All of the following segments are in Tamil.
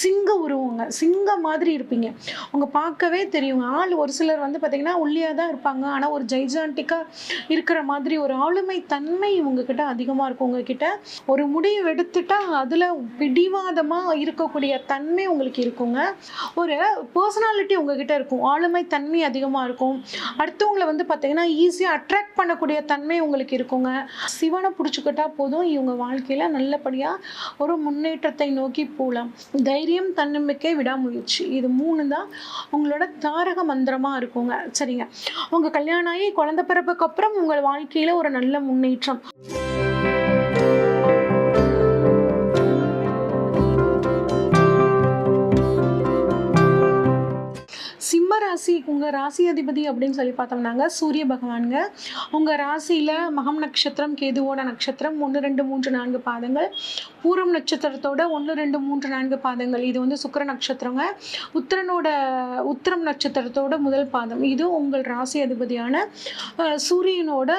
சிங்க உருவங்க. சிங்கம் மாதிரி இருப்பீங்க. உங்க பார்க்கவே தெரியுங்க. ஆள் ஒரு சிலர் வந்து பார்த்தீங்கன்னா, ஒல்லியா தான் இருப்பாங்க. ஆனா ஒரு ஜைஜான்டிக்கா இருக்கிற மாதிரி ஒரு ஆளுமை தன்மை உங்ககிட்ட அதிகமா இருக்கும். உங்ககிட்ட ஒரு முடிவு எடுத்துட்டா, அதுல பிடிவாதமா இருக்கக்கூடிய தன்மை உங்களுக்கு இருக்குங்க. ஒரு பெர்சனாலிட்டி உங்ககிட்ட இருக்கும். ஆளுமை தன்மை அதிகமா இருக்கும். அடுத்தவங்கள வந்து பார்த்தீங்கன்னா, ஈஸியா அட்ராக்ட் பண்ணக்கூடிய தன்மை உங்களுக்கு இருக்குங்க. சிவன புடிச்சுக்கிட்டா போதும், இவங்க வாழ்க்கையில நல்லபடியா ஒரு முன்னேற்றத்தை நோக்கி போலாம். தைரியம், தன்னம்பிக்கை, விடாமுயற்சி. இது 3 தான் உங்களோட தாரக மந்திரமா இருக்குங்க. சரிங்க. உங்க கல்யாணம் ஆகி குழந்தை பிறப்புக்கு அப்புறம் உங்க வாழ்க்கையில ஒரு நல்ல முன்னேற்றம். சிம்ம ராசி, உங்க ராசி அதிபதி அப்படின்னு சொல்லி பார்த்தோம்னாங்க சூரிய பகவானுங்க. உங்க ராசியில மகம் நட்சத்திரம், கேதுவோட நட்சத்திரம் 1, 2, 3, 4 பாதங்கள். பூரம் நட்சத்திரத்தோட 1, 2, 3, 4 பாதங்கள். இது வந்து சுக்கிர நட்சத்திரங்க. உத்திரம் நட்சத்திரத்தோட முதல் பாதம். இது உங்கள் ராசி அதிபதியான சூரியனோட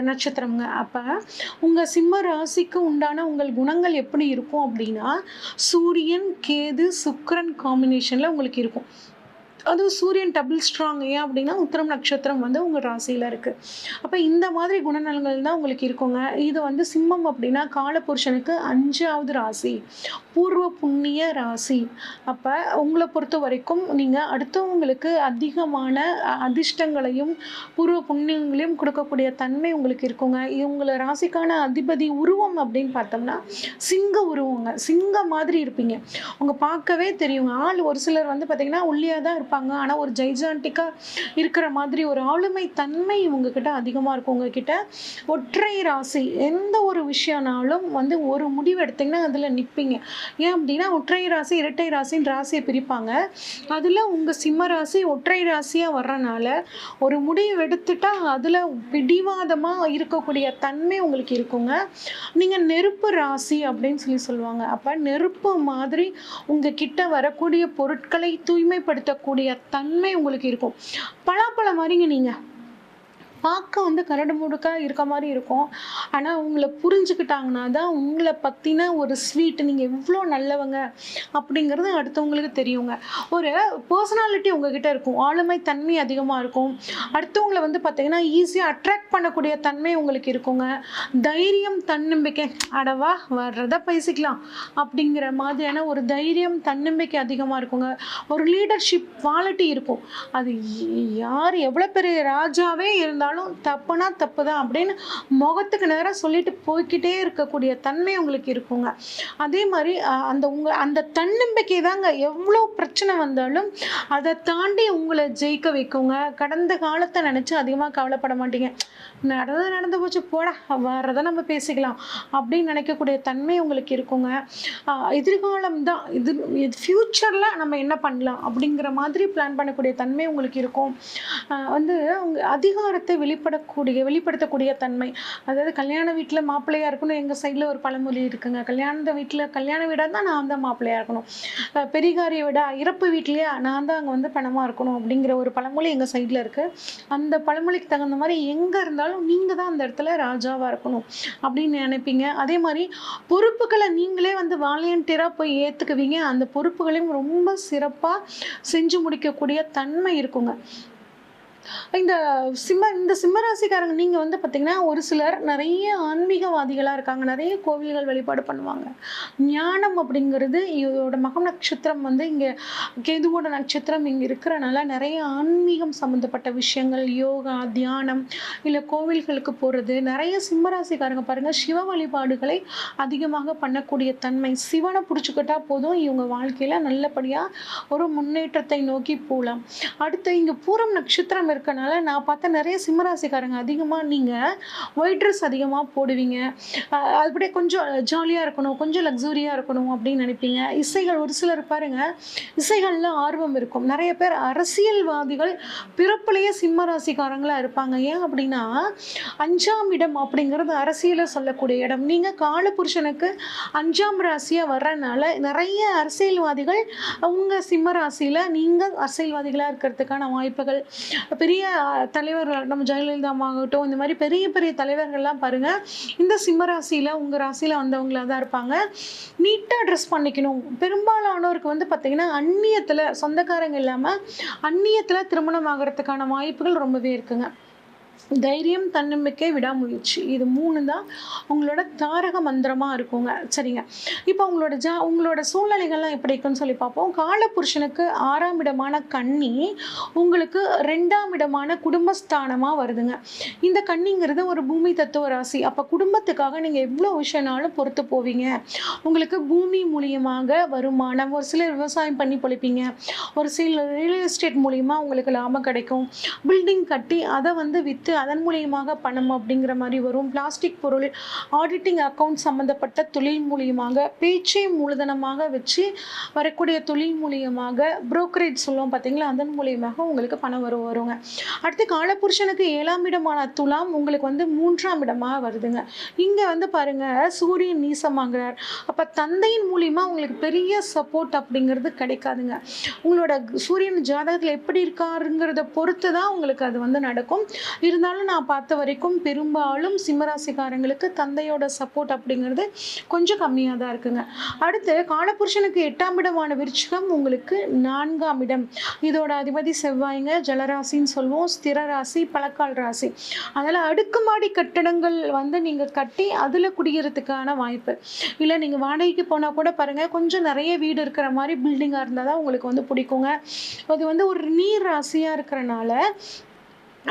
நட்சத்திரங்க. அப்ப உங்க சிம்ம ராசிக்கு உண்டான உங்கள் குணங்கள் எப்படி இருக்கும் அப்படின்னா, சூரியன், கேது, சுக்கிரன் காம்பினேஷன்ல உங்களுக்கு இருக்கும். அதுவும் சூரியன் டபுள் ஸ்ட்ராங். ஏன் அப்படின்னா உத்திரம் நட்சத்திரம் வந்து உங்கள் ராசியில் இருக்குது. அப்போ இந்த மாதிரி குணநலங்கள் தான் உங்களுக்கு இருக்குங்க. இது வந்து சிம்மம் அப்படின்னா காலபுருஷனுக்கு 5வது ராசி, பூர்வ புண்ணிய ராசி. அப்போ உங்களை பொறுத்த வரைக்கும் நீங்கள் அடுத்தவங்களுக்கு அதிகமான அதிர்ஷ்டங்களையும் பூர்வ புண்ணியங்களையும் கொடுக்கக்கூடிய தன்மை உங்களுக்கு இருக்குங்க. உங்களை ராசிக்கான அதிபதி உருவம் அப்படின்னு பார்த்தோம்னா சிங்க உருவங்க. சிங்கம் மாதிரி இருப்பீங்க. உங்க பார்க்கவே தெரியுங்க. ஆள் ஒரு சிலர் வந்து பார்த்தீங்கன்னா ஒல்லியாக தான் இருப்பாங்க. ஆனால் ஒரு ஜைஜான்டிக்கா இருக்கிற மாதிரி ஒரு ஆளுமை தன்மை உங்ககிட்ட அதிகமாக இருக்கும். உங்ககிட்ட ஒற்றை ராசி. எந்த ஒரு விஷயம்னாலும் வந்து ஒரு முடிவு எடுத்தீங்கன்னா அதில் நிற்பீங்க. ஏன் அப்படின்னா ஒற்றை ராசி, இரட்டை ராசின்னு ராசியை பிரிப்பாங்க. அதில் உங்கள் சிம்ம ராசி ஒற்றை ராசியாக வர்றனால ஒரு முடிவு எடுத்துட்டா அதில் பிடிவாதமாக இருக்கக்கூடிய தன்மை உங்களுக்கு இருக்குங்க. நீங்கள் நெருப்பு ராசி அப்படின்னு சொல்லுவாங்க. அப்போ நெருப்பு மாதிரி உங்ககிட்ட வரக்கூடிய பொருட்களை தூய்மைப்படுத்தக்கூடிய தன்மை உங்களுக்கு இருக்கும். பலாப்பழம் மாதிரிங்க நீங்க. பார்க்க வந்து கரடு முடுக்கா இருக்க மாதிரி இருக்கும். ஆனால் உங்களை புரிஞ்சுக்கிட்டாங்கன்னா தான் உங்களை பற்றின ஒரு ஸ்வீட், நீங்கள் எவ்வளோ நல்லவங்க அப்படிங்கிறது அடுத்தவங்களுக்கு தெரியுங்க. ஒரு பர்சனாலிட்டி உங்ககிட்ட இருக்கும். ஆளுமை தன்மை அதிகமாக இருக்கும். அடுத்தவங்களை வந்து பார்த்தீங்கன்னா ஈஸியாக அட்ராக்ட் பண்ணக்கூடிய தன்மை உங்களுக்கு இருக்குங்க. தைரியம், தன்னம்பிக்கை, அடவா வர்றதை பேசிக்கலாம் அப்படிங்கிற மாதிரியான ஒரு தைரியம், தன்னம்பிக்கை அதிகமாக இருக்குங்க. ஒரு லீடர்ஷிப் குவாலிட்டி இருக்கும். அது யார் எவ்வளோ பெரிய ராஜாவே இருந்தாலும் தப்புனா தப்பு தான் அப்படின்னு முகத்துக்கு நேராக சொல்லிட்டு போய்கிட்டே இருக்கக்கூடிய தன்மை உங்களுக்கு இருக்குங்க. அதே மாதிரி அந்த தன்னம்பிக்கை தாங்க எவ்வளோ பிரச்சனை வந்தாலும் அதை தாண்டி உங்களை ஜெயிக்க வைக்குங்க. கடந்த காலத்தை நினச்சி அதிகமாக கவலைப்பட மாட்டீங்க. நடந்து போச்சு போட, வர்றதை நம்ம பேசிக்கலாம் அப்படின்னு நினைக்கக்கூடிய தன்மை உங்களுக்கு இருக்குங்க. எதிர்காலம் தான் இது, ஃப்யூச்சரில் நம்ம என்ன பண்ணலாம் அப்படிங்கிற மாதிரி பிளான் பண்ணக்கூடிய தன்மை உங்களுக்கு இருக்கும். வந்து உங்க அதிகாரத்தை வெளிப்படுத்தக்கூடிய தன்மை. அதாவது கல்யாண வீட்டில் மாப்பிள்ளையாக இருக்கணும். எங்கள் சைடில் ஒரு பழமொழி இருக்குங்க. கல்யாண வீடாக தான் நான் தான் மாப்பிள்ளையாக இருக்கணும். பெரிகாரிய விட இறப்பு வீட்லேயே நான் தான் அங்கே வந்து பணமாக இருக்கணும் அப்படிங்கிற ஒரு பழமொழி எங்கள் சைடில் இருக்குது. அந்த பழமொழிக்கு தகுந்த மாதிரி எங்கே இருந்தாலும் நீங்கள் தான் அந்த இடத்துல ராஜாவாக இருக்கணும் அப்படின்னு நினைப்பீங்க. அதே மாதிரி பொறுப்புகளை நீங்களே வந்து வாலண்டியராக போய் ஏற்றுக்குவீங்க. அந்த பொறுப்புகளையும் ரொம்ப சிறப்பாக செஞ்சு முடிக்கக்கூடிய தன்மை இருக்குங்க. இந்த சிம்மராசிக்காரங்க நீங்கள் வந்து பார்த்தீங்கன்னா ஒரு சிலர் நிறைய ஆன்மீகவாதிகளாக இருக்காங்க. நிறைய கோவில்கள் வழிபாடு பண்ணுவாங்க. ஞானம் அப்படிங்கிறது இதோட மகம் நட்சத்திரம் வந்து இங்கே கேதுவோட நட்சத்திரம் இங்கே இருக்கிறனால நிறைய ஆன்மீகம் சம்மந்தப்பட்ட விஷயங்கள், யோகா, தியானம், இல்லை கோவில்களுக்கு போகிறது. நிறைய சிம்மராசிக்காரங்க பாருங்கள் சிவ வழிபாடுகளை அதிகமாக பண்ணக்கூடிய தன்மை. சிவனை பிடிச்சிக்கிட்டா போதும், இவங்க வாழ்க்கையில் நல்லபடியாக ஒரு முன்னேற்றத்தை நோக்கி போகலாம். அடுத்து இங்கே பூரம் நட்சத்திரம் இருக்கனால நான் பார்த்த நிறைய சிம்மராசிக்காரங்க அதிகமாக நீங்கள் ஒயிட் ட்ரெஸ் அதிகமாக போடுவீங்க. அப்படியே கொஞ்சம் ஜாலியாக இருக்கணும், கொஞ்சம் லக்ஸூரியாக இருக்கணும் அப்படின்னு நினைப்பீங்க. இசைகள் ஒரு சிலர் பாருங்கள் இசைகளில் ஆர்வம் இருக்கும். நிறைய பேர் அரசியல்வாதிகள் பிறப்புலேயே சிம்மராசிக்காரங்களாக இருப்பாங்க. ஏன் அப்படின்னா 5ஆம் இடம் அப்படிங்கிறது அரசியலை சொல்லக்கூடிய இடம். நீங்கள் காலபுருஷனுக்கு 5ஆம் ராசியாக வர்றதுனால நிறைய அரசியல்வாதிகள் உங்கள் சிம்மராசியில் நீங்கள் அரசியல்வாதிகளாக இருக்கிறதுக்கான வாய்ப்புகள், பெரிய தலைவர்கள் நம்ம ஜெயலலிதா ஆகட்டும், இந்த மாதிரி பெரிய பெரிய தலைவர்கள்லாம் பாருங்கள் இந்த சிம்ம ராசியில் உங்கள் ராசியில் வந்தவங்களாக தான் இருப்பாங்க. நீட்டாக ட்ரெஸ் பண்ணிக்கணும். பெரும்பாலானோருக்கு வந்து பார்த்திங்கன்னா அந்நியத்தில் சொந்தக்காரங்க இல்லாமல் அந்நியத்தில் திருமணம் ஆகிறதுக்கான வாய்ப்புகள் ரொம்பவே இருக்குங்க. தைரியம், தன்னம்பிக்கை, விடாமுயற்சி, இது 3 தான் உங்களோட தாரக மந்திரமாக இருக்குங்க. சரிங்க. இப்போ உங்களோட சூழ்நிலைகள்லாம் எப்படி இருக்குன்னு சொல்லி பார்ப்போம். காலபுருஷனுக்கு 6ஆம் இடமான கன்னி உங்களுக்கு 2ஆம் இடமான குடும்பஸ்தானமாக வருதுங்க. இந்த கன்னிங்கிறது ஒரு பூமி தத்துவ ராசி. அப்போ குடும்பத்துக்காக நீங்கள் எவ்வளோ விஷயம்னாலும் பொறுத்து போவீங்க. உங்களுக்கு பூமி மூலியமாக வருமானம், ஒரு சிலர் விவசாயம் பண்ணி பொழைப்பீங்க, ஒரு சில ரியல் எஸ்டேட் மூலியமாக உங்களுக்கு லாபம் கிடைக்கும். பில்டிங் கட்டி அதை வந்து விற்று அதன் மூலியமாக பணம் அப்படிங்கிற மாதிரி வரும். பிளாஸ்டிக் பொருள், ஆடிட்டிங், அக்கௌண்ட் சம்மந்தப்பட்ட தொழில் மூலியமாக, பேச்சை மூலதனமாக வச்சு வரக்கூடிய தொழில் மூலியமாக, புரோக்கரேஜ் சொல்லுவோம் பார்த்தீங்களா, அதன் மூலியமாக உங்களுக்கு பணம் வருங்க. அடுத்து காலபுருஷனுக்கு 7ஆம் இடமான துலாம் உங்களுக்கு வந்து 3ஆம் இடமாக வருதுங்க. இங்கே வந்து பாருங்கள் சூரியன் நீசமாகிறார். அப்போ தந்தையின் மூலியமாக உங்களுக்கு பெரிய சப்போர்ட் அப்படிங்கிறது கிடைக்காதுங்க. உங்களோட சூரியன் ஜாதகத்தில் எப்படி இருக்காருங்கிறத பொறுத்து தான் உங்களுக்கு அது வந்து நடக்கும். இருந்தாலும் நான் பார்த்த வரைக்கும் பெரும்பாலும் சிம்மராசிக்காரங்களுக்கு தந்தையோட சப்போர்ட் அப்படிங்கிறது கொஞ்சம் கம்மியாக தான் இருக்குங்க. அடுத்து காலபுருஷனுக்கு 8ஆம் இடமான விருச்சிகம் உங்களுக்கு 4ஆம் இடம். இதோட அதிபதி செவ்வாய்ங்க. ஜலராசின்னு சொல்லுவோம், ஸ்திர ராசி, பழக்கால் ராசி. அதனால் அடுக்குமாடி கட்டடங்கள் வந்து நீங்கள் கட்டி அதில் குடியேறதுக்கான வாய்ப்பு இல்லை. நீங்கள் வாடகைக்கு போனால் கூட பாருங்கள் கொஞ்சம் நிறைய வீடு இருக்கிற மாதிரி பில்டிங்காக இருந்தால் தான் உங்களுக்கு வந்து பிடிக்குங்க. அது வந்து ஒரு நீர் ராசியாக இருக்கிறனால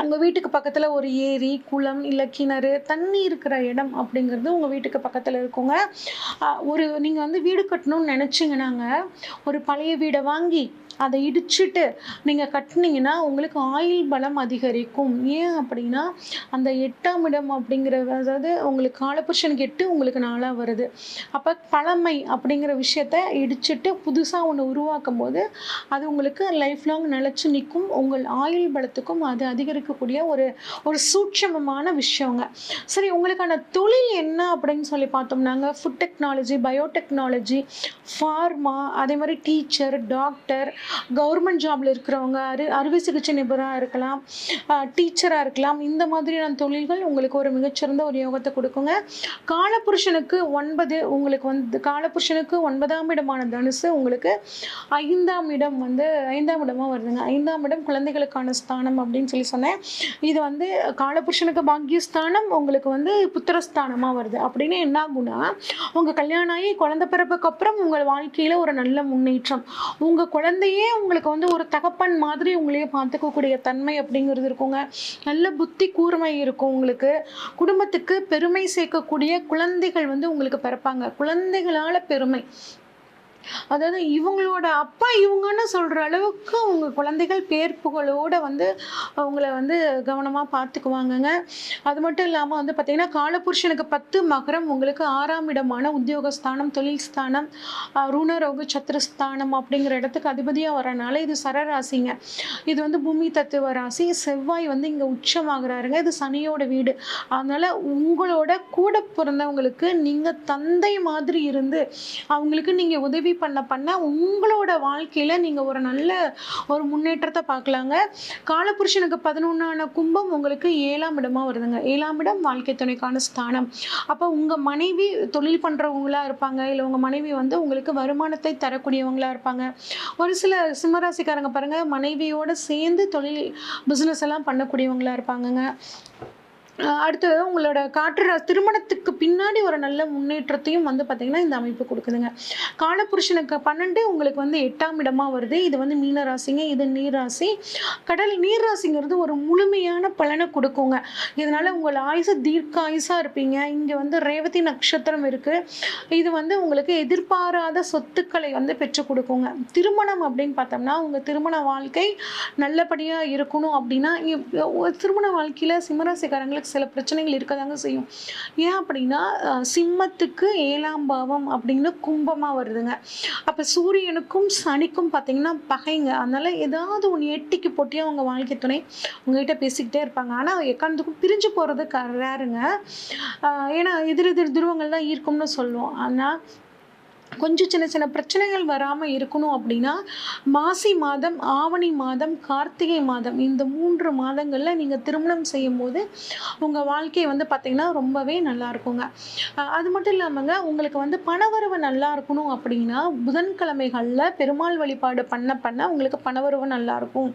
உங்கள் வீட்டுக்கு பக்கத்தில் ஒரு ஏரி, குளம், இல்லை கிணறு, தண்ணி இருக்கிற இடம் அப்படிங்கிறது உங்கள் வீட்டுக்கு பக்கத்தில் இருக்குங்க. நீங்கள் வந்து வீடு கட்டணும்னு நினச்சிங்கன்னாங்க, ஒரு பழைய வீடை வாங்கி அதை இடிச்சுட்டு நீங்கள் கட்டினீங்கன்னா உங்களுக்கு ஆயுள் பலம் அதிகரிக்கும். ஏன் அப்படின்னா அந்த 8ஆம் இடம் அப்படிங்கிற, அதாவது உங்களுக்கு காலபுருஷனுக்கு 8 உங்களுக்கு 4ஆக வருது. அப்போ பழமை அப்படிங்கிற விஷயத்த இடிச்சுட்டு புதுசாக ஒன்று உருவாக்கும் போது அது உங்களுக்கு லைஃப் லாங் நிலச்சி நிற்கும். உங்கள் ஆயுள் பலத்துக்கும் அது அதிகரிக்கக்கூடிய ஒரு சூட்சமமான விஷயங்க. சரி, உங்களுக்கான தொழில் என்ன அப்படின்னு சொல்லி பார்த்தோம்னாங்க, ஃபுட் டெக்னாலஜி, பயோடெக்னாலஜி, ஃபார்மா, அதே மாதிரி டீச்சர், டாக்டர், கவர்மெண்ட் ஜாப்ல இருக்கிறவங்க, அறுவை சிகிச்சை நிபுணராக இருக்கலாம், டீச்சராக இருக்கலாம். இந்த மாதிரியான தொழில்கள் உங்களுக்கு ஒரு மிகச்சிறந்த ஒரு யோகத்தை கொடுக்குங்க. காலபுருஷனுக்கு 9 உங்களுக்கு வந்து காலபுருஷனுக்கு 9ஆம் இடமான தனுசு உங்களுக்கு 5ஆம் இடம் வந்து 5ஆம் இடமாக வருதுங்க. 5ஆம் இடம் குழந்தைகளுக்கான ஸ்தானம் அப்படின்னு சொல்லி சொன்னேன். இது வந்து காலபுருஷனுக்கு பாக்கியஸ்தானம், உங்களுக்கு வந்து புத்திரஸ்தானமாக வருது. அப்படின்னு என்ன ஆகுனா, உங்கள் கல்யாணம் ஆகி குழந்தை பிறப்புக்கு அப்புறம் உங்கள் வாழ்க்கையில் ஒரு நல்ல முன்னேற்றம், உங்கள் குழந்தையே உங்களுக்கு வந்து ஒரு தகப்பன் மாதிரி உங்களையே பார்த்துக்கக்கூடிய தன்மை அப்படிங்கிறது இருக்குங்க. நல்ல புத்தி கூர்மை இருக்கும். உங்களுக்கு குடும்பத்துக்கு பெருமை சேர்க்கக்கூடிய குழந்தைகள் வந்து உங்களுக்கு பிறப்பாங்க. குழந்தைகளால் பெருமை, அதாவது இவங்களோட அப்பா இவங்கன்னு சொல்கிற அளவுக்கு உங்கள் குழந்தைகள் பேர் புகழோடு வந்து அவங்கள வந்து கவனமாக பார்த்துக்குவாங்கங்க. அது மட்டும் இல்லாமல் வந்து பார்த்திங்கன்னா காலபுருஷனுக்கு 10 மகரம் உங்களுக்கு 6ஆம் இடமான உத்தியோகஸ்தானம், தொழில் ஸ்தானம், ருணரோகு சத்ருஸ்தானம் அப்படிங்கிற இடத்துக்கு அதிபதியாக வரனால இது சரராசிங்க. இது வந்து பூமி தத்துவ ராசி. செவ்வாய் வந்து இங்கே உச்சமாகிறாருங்க. இது சனியோட வீடு. அதனால் உங்களோட கூட பிறந்தவங்களுக்கு நீங்கள் தந்தை மாதிரி இருந்து அவங்களுக்கு நீங்கள் உதவி பண்ண உங்களோட வாழ்க்கையில நீங்க ஒரு நல்ல ஒரு முன்னேற்றத்தை பார்க்கலாங்க. காலபுருஷனுக்கு 11ஆன கும்பம் உங்களுக்கு 7ஆம் இடமா வருதுங்க. 7ஆம் இடம் வாழ்க்கை துணைக்கான ஸ்தானம். அப்போ உங்க மனைவி தொழில் பண்றவங்களா இருப்பாங்க, இல்லை உங்க மனைவி வந்து உங்களுக்கு வருமானத்தை தரக்கூடியவங்களா இருப்பாங்க. ஒரு சில சிம்மராசிக்காரங்க பாருங்க மனைவியோட சேர்ந்து தொழில் பிசினஸ் எல்லாம் பண்ணக்கூடியவங்களா இருப்பாங்கங்க. அடுத்து உங்களோட திருமணத்துக்கு பின்னாடி ஒரு நல்ல முன்னேற்றத்தையும் வந்து பார்த்திங்கன்னா இந்த அமைப்பு கொடுக்குதுங்க. காலபுருஷனுக்கு 12 உங்களுக்கு வந்து 8ஆம் இடமாக வருது. இது வந்து மீன ராசிங்க. இது நீர் ராசி. நீர் ராசிங்கிறது ஒரு முழுமையான பலனை கொடுக்குங்க. இதனால் உங்கள் ஆயுசு தீர்க்க ஆயுசாக இருப்பீங்க. இங்கே வந்து ரேவதி நட்சத்திரம் இருக்குது. இது வந்து உங்களுக்கு எதிர்பாராத சொத்துக்களை வந்து பெற்றுக் கொடுக்குங்க. திருமணம் அப்படின்னு பார்த்தோம்னா உங்கள் திருமண வாழ்க்கை நல்லபடியாக இருக்கணும் அப்படின்னா திருமண வாழ்க்கையில் சிம்மராசிக்காரங்களுக்கு சில பிரச்சனைகள் இருக்கதாங்க செய்யும். ஏன் அப்படின்னா சிம்மத்துக்கு 7ஆம் பாவம் அப்படின்னு கும்பமாக வருதுங்க. அப்போ சூரியனுக்கும் சனிக்கும் பார்த்தீங்கன்னா பகைங்க. அதனால ஏதாவது ஒன்று எட்டிக்கு போட்டியாக அவங்க வாழ்க்கை துணை உங்ககிட்ட பேசிக்கிட்டே இருப்பாங்க. ஆனால் எக்காரணத்துக்கும் பிரிஞ்சு போகிறது ரேருங்க. ஏன்னா எதிர் துருவங்கள் தான் ஈர்க்கும்னு சொல்லுவோம். ஆனால் கொஞ்சம் சின்ன சின்ன பிரச்சனைகள் வராமல் இருக்கணும் அப்படின்னா மாசி மாதம், ஆவணி மாதம், கார்த்திகை மாதம் இந்த 3 மாதங்களில் நீங்கள் திருமணம் செய்யும்போது உங்கள் வாழ்க்கை வந்து பார்த்திங்கன்னா ரொம்பவே நல்லா இருக்குங்க. அது மட்டும் இல்லாமங்க, உங்களுக்கு வந்து பணவரவு நல்லா இருக்கணும் அப்படின்னா புதன்கிழமைகளில் பெருமாள் வழிபாடு பண்ண பண்ண உங்களுக்கு பணவரவு நல்லா இருக்கும்.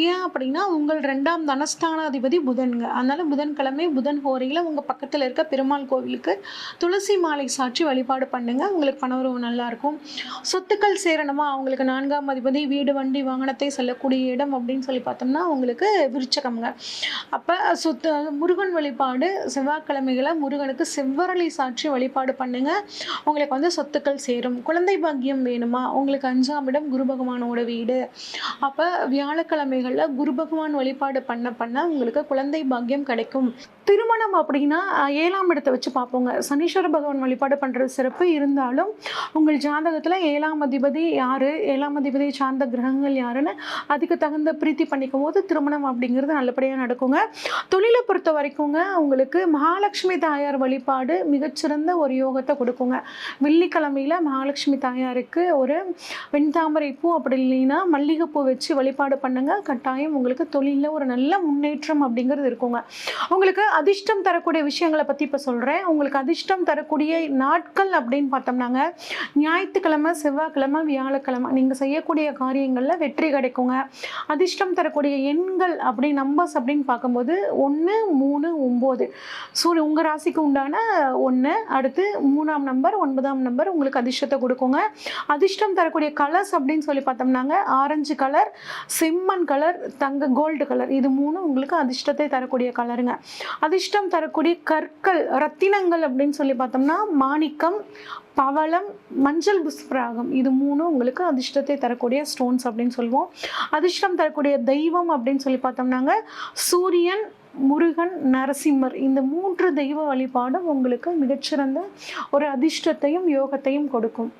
ஏன் அப்படின்னா உங்கள் 2ஆம் தனஸ்தானாதிபதி புதன்ங்க. அதனால புதன்கிழமை புதன் ஹோரையில் உங்கள் பக்கத்தில் இருக்க பெருமாள் கோவிலுக்கு துளசி மாலை சாற்றி வழிபாடு பண்ணுங்க. உங்களுக்கு பணவரவு நல்லா இருக்கும். சொத்துக்கள் சேரணுமா, அவங்களுக்கு 4ஆம் அதிபதி வீடு வண்டி வாகனத்தை செல்லக்கூடிய இடம் அப்படின்னு சொல்லி பார்த்தோம்னா உங்களுக்கு விருச்சகம்ங்க. அப்போ முருகன் வழிபாடு செவ்வாய்க்கிழமைகளை முருகனுக்கு செவ்வரளி சாற்றி வழிபாடு பண்ணுங்க. உங்களுக்கு வந்து சொத்துக்கள் சேரும். குழந்தை பாக்கியம் வேணுமா, உங்களுக்கு 5ஆம் இடம் குரு பகவானோட வீடு. அப்போ வியாழக்கிழமைகளில் குரு பகவான் வழிபாடு பண்ண பண்ண உங்களுக்கு குழந்தை பாக்கியம் கிடைக்கும். திருமணம் அப்படின்னா 7ஆம் இடத்தை வச்சு பார்ப்போங்க. சனீஸ்வர பகவான் வழிபாடு பண்ணுறது சிறப்பு. இருந்தாலும் உங்கள் ஜாதகத்தில் 7ஆம் அதிபதி யார், 7ஆம் அதிபதியை சார்ந்த கிரகங்கள் யாருன்னு அதுக்கு தகுந்த பிரீத்தி பண்ணிக்கும் போது திருமணம் அப்படிங்கிறது நல்லபடியாக நடக்குங்க. தொழிலை பொறுத்த வரைக்குங்க உங்களுக்கு மகாலட்சுமி தாயார் வழிபாடு மிகச்சிறந்த ஒரு யோகத்தை கொடுக்குங்க. வெள்ளிக்கிழமையில் மகாலட்சுமி தாயாருக்கு ஒரு வெண்தாமரை பூ அப்படி இல்லைன்னா மல்லிகைப்பூ வச்சு வழிபாடு பண்ணுங்க. கட்டாயம் உங்களுக்கு தொழிலில் ஒரு நல்ல முன்னேற்றம் அப்படிங்கிறது இருக்குங்க. உங்களுக்கு அதிர்ஷ்டம் தரக்கூடிய விஷயங்களை பற்றி இப்போ சொல்கிறேன். உங்களுக்கு அதிர்ஷ்டம் தரக்கூடிய நாட்கள் அப்படின்னு பார்த்தோம்னாங்க ஞாயிற்றுக்கிழமை, செவ்வாய்க்கிழமை, வியாழக்கிழமை நீங்கள் செய்யக்கூடிய காரியங்களில் வெற்றி கிடைக்குங்க. அதிர்ஷ்டம் தரக்கூடிய எண்கள் அப்படி நம்பர்ஸ் அப்படின்னு பார்க்கும்போது 1, 3, 9. உங்கள் ராசிக்கு உண்டான 1, அடுத்து 3ஆம் நம்பர், 9ஆம் நம்பர் உங்களுக்கு அதிர்ஷ்டத்தை கொடுக்குங்க. அதிர்ஷ்டம் தரக்கூடிய கலர்ஸ் அப்படின்னு சொல்லி பார்த்தோம்னாங்க ஆரஞ்சு கலர், செம்மண் கலர், கோல்டு கலர் இது 3 உங்களுக்கு அதிர்ஷ்டத்தை தரக்கூடிய கலருங்க. அதிர்ஷ்டம் தரக்கூடிய கற்கள் ரத்தினங்கள் அப்படின்னு சொல்லி பார்த்தோம்னா மாணிக்கம், பவளம், மஞ்சள் புஷ்பராகம் இது 3 உங்களுக்கு அதிர்ஷ்டத்தை தரக்கூடிய ஸ்டோன்ஸ் அப்படின்னு சொல்லுவோம். அதிர்ஷ்டம் தரக்கூடிய தெய்வம் அப்படின்னு சொல்லி பார்த்தோம்னாங்க சூரியன், முருகன், நரசிம்மர் இந்த 3 தெய்வ வழிபாடும் உங்களுக்கு மிகச்சிறந்த ஒரு அதிர்ஷ்டத்தையும் யோகத்தையும் கொடுக்கும்.